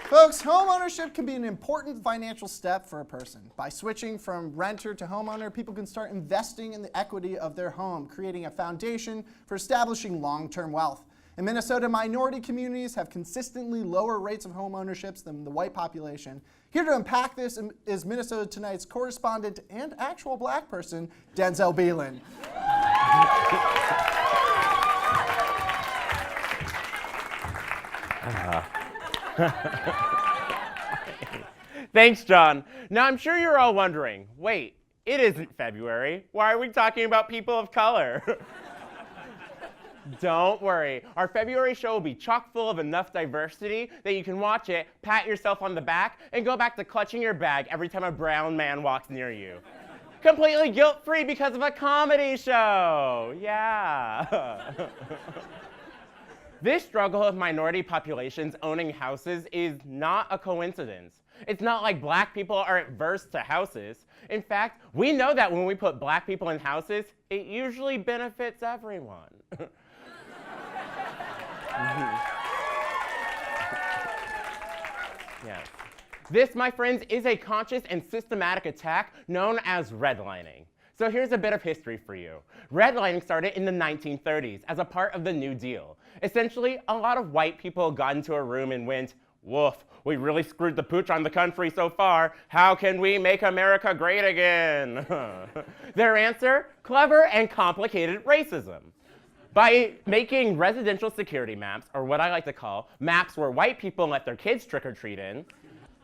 Folks, home ownership can be an important financial step for a person. By switching from renter to homeowner, people can start investing in the equity of their home, creating a foundation for establishing long-term wealth. In Minnesota, minority communities have consistently lower rates of home ownerships than the white population. Here to unpack this is Minnesota Tonight's correspondent and actual black person, Denzel Belin. Thanks, John. Now, I'm sure you're all wondering, wait, it isn't February. Why are we talking about people of color? Don't worry. Our February show will be chock full of enough diversity that you can watch it, pat yourself on the back, and go back to clutching your bag every time a brown man walks near you. Completely guilt-free because of a comedy show. Yeah. This struggle of minority populations owning houses is not a coincidence. It's not like black people are adverse to houses. In fact, we know that when we put black people in houses, it usually benefits everyone. Yes. This, my friends, is a conscious and systematic attack known as redlining. So here's a bit of history for you. Redlining started in the 1930s as a part of the New Deal. Essentially, a lot of white people got into a room and went, "Woof, we really screwed the pooch on the country so far. How can we make America great again?" Their answer? Clever and complicated racism. By making residential security maps, or what I like to call maps where white people let their kids trick-or-treat in,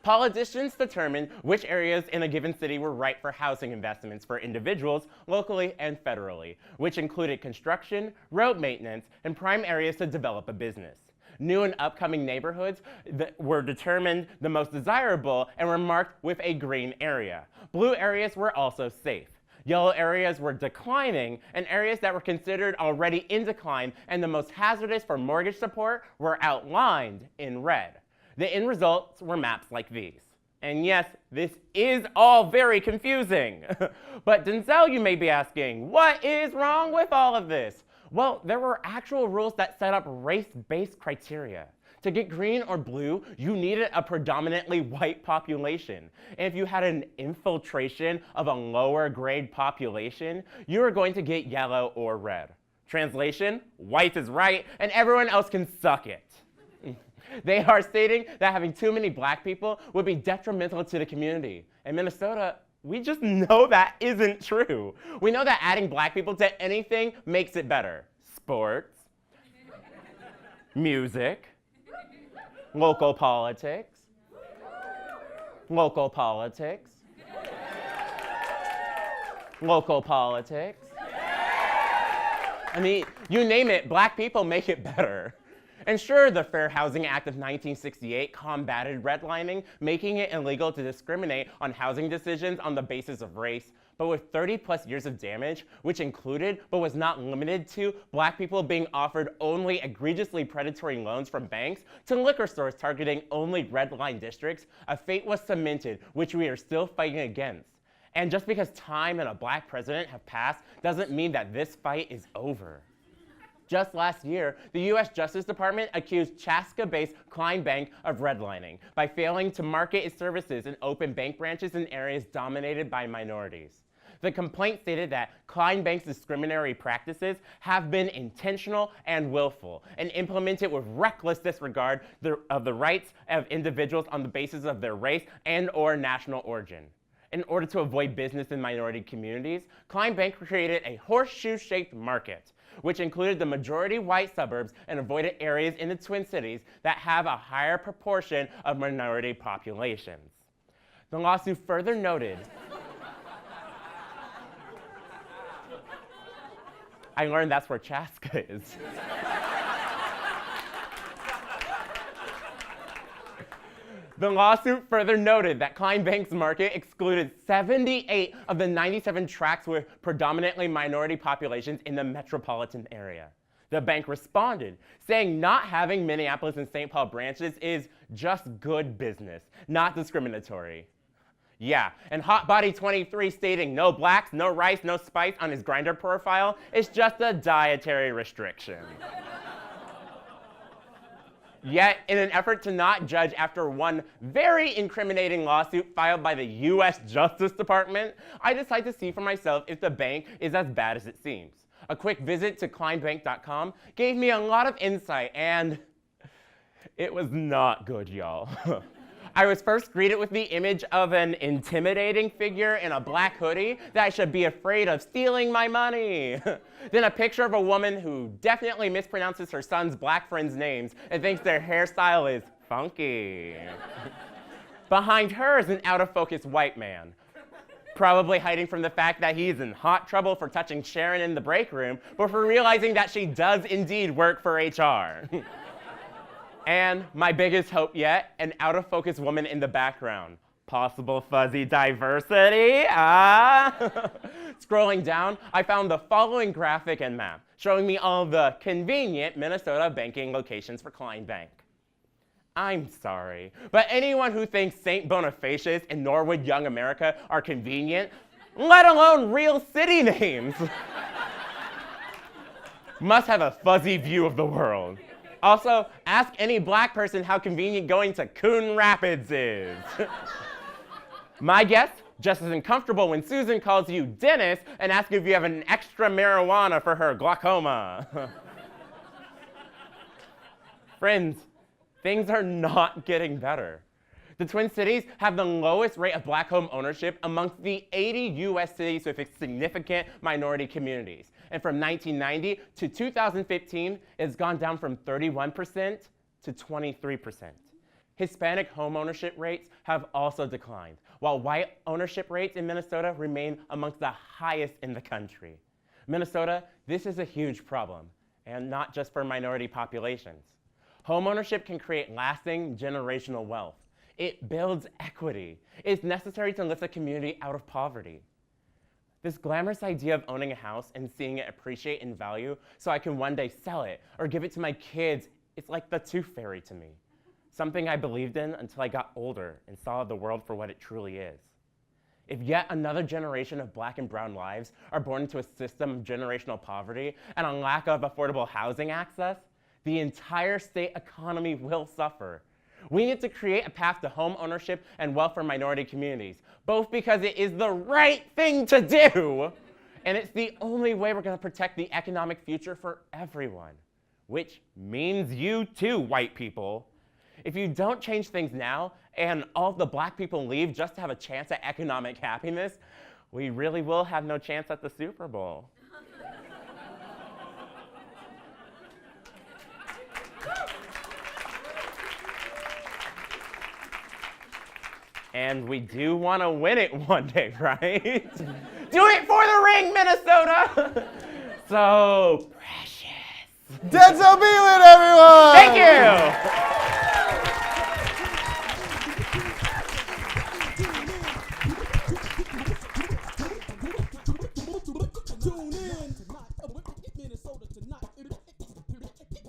politicians determined which areas in a given city were right for housing investments for individuals locally and federally, which included construction, road maintenance, and prime areas to develop a business. New and upcoming neighborhoods that were determined the most desirable and were marked with a green area. Blue areas were also safe. Yellow areas were declining, and areas that were considered already in decline and the most hazardous for mortgage support were outlined in red. The end results were maps like these. And yes, this is all very confusing. But Denzel, you may be asking, what is wrong with all of this? Well, there were actual rules that set up race-based criteria. To get green or blue, you needed a predominantly white population. And if you had an infiltration of a lower grade population, you were going to get yellow or red. Translation, white is right and everyone else can suck it. They are stating that having too many black people would be detrimental to the community. In Minnesota, we just know that isn't true. We know that adding black people to anything makes it better. Sports, music, local politics, local politics, local politics. I mean, you name it, black people make it better. And sure, the Fair Housing Act of 1968 combated redlining, making it illegal to discriminate on housing decisions on the basis of race. But with 30 plus years of damage, which included, but was not limited to, black people being offered only egregiously predatory loans from banks to liquor stores targeting only red line districts, a fate was cemented, which we are still fighting against. And just because time and a black president have passed doesn't mean that this fight is over. Just last year, the U.S. Justice Department accused Chaska-based Klein Bank of redlining by failing to market its services and open bank branches in areas dominated by minorities. The complaint stated that Klein Bank's discriminatory practices have been intentional and willful and implemented with reckless disregard of the rights of individuals on the basis of their race and/or national origin. In order to avoid business in minority communities, Klein Bank created a horseshoe-shaped market, which included the majority white suburbs and avoided areas in the Twin Cities that have a higher proportion of minority populations. The lawsuit further noted, I learned that's where Chaska is. The lawsuit further noted that Klein Bank's market excluded 78 of the 97 tracts with predominantly minority populations in the metropolitan area. The bank responded, saying not having Minneapolis and St. Paul branches is just good business, not discriminatory. Yeah, and Hotbody23 stating no blacks, no rice, no spice on his Grindr profile is just a dietary restriction. Yet, in an effort to not judge after one very incriminating lawsuit filed by the US Justice Department, I decided to see for myself if the bank is as bad as it seems. A quick visit to kleinbank.com gave me a lot of insight, and it was not good, y'all. I was first greeted with the image of an intimidating figure in a black hoodie that I should be afraid of stealing my money. Then a picture of a woman who definitely mispronounces her son's black friends' names and thinks their hairstyle is funky. Behind her is an out-of-focus white man, probably hiding from the fact that he's in hot trouble for touching Sharon in the break room, but for realizing that she does indeed work for HR. And my biggest hope yet, an out-of-focus woman in the background. Possible fuzzy diversity, Scrolling down, I found the following graphic and map, showing me all the convenient Minnesota banking locations for Klein Bank. I'm sorry, but anyone who thinks St. Bonifacius and Norwood Young America are convenient, let alone real city names, must have a fuzzy view of the world. Also, ask any black person how convenient going to Coon Rapids is. My guess, just as uncomfortable when Susan calls you Dennis and asks if you have an extra marijuana for her glaucoma. Friends, things are not getting better. The Twin Cities have the lowest rate of black home ownership amongst the 80 US cities with significant minority communities. And from 1990 to 2015, it's gone down from 31% to 23%. Hispanic home ownership rates have also declined, while white ownership rates in Minnesota remain amongst the highest in the country. Minnesota, this is a huge problem, and not just for minority populations. Home ownership can create lasting generational wealth. It builds equity. It's necessary to lift a community out of poverty. This glamorous idea of owning a house and seeing it appreciate in value so I can one day sell it or give it to my kids, it's like the tooth fairy to me. Something I believed in until I got older and saw the world for what it truly is. If yet another generation of black and brown lives are born into a system of generational poverty and a lack of affordable housing access, the entire state economy will suffer. We need to create a path to home ownership and wealth for minority communities, both because it is the right thing to do, and it's the only way we're going to protect the economic future for everyone, which means you too, white people. If you don't change things now, and all of the black people leave just to have a chance at economic happiness, we really will have no chance at the Super Bowl. And we do want to win it one day, right? Do it for the ring, Minnesota! So precious. Denzel Belin, everyone! Thank you!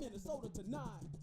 Minnesota tonight.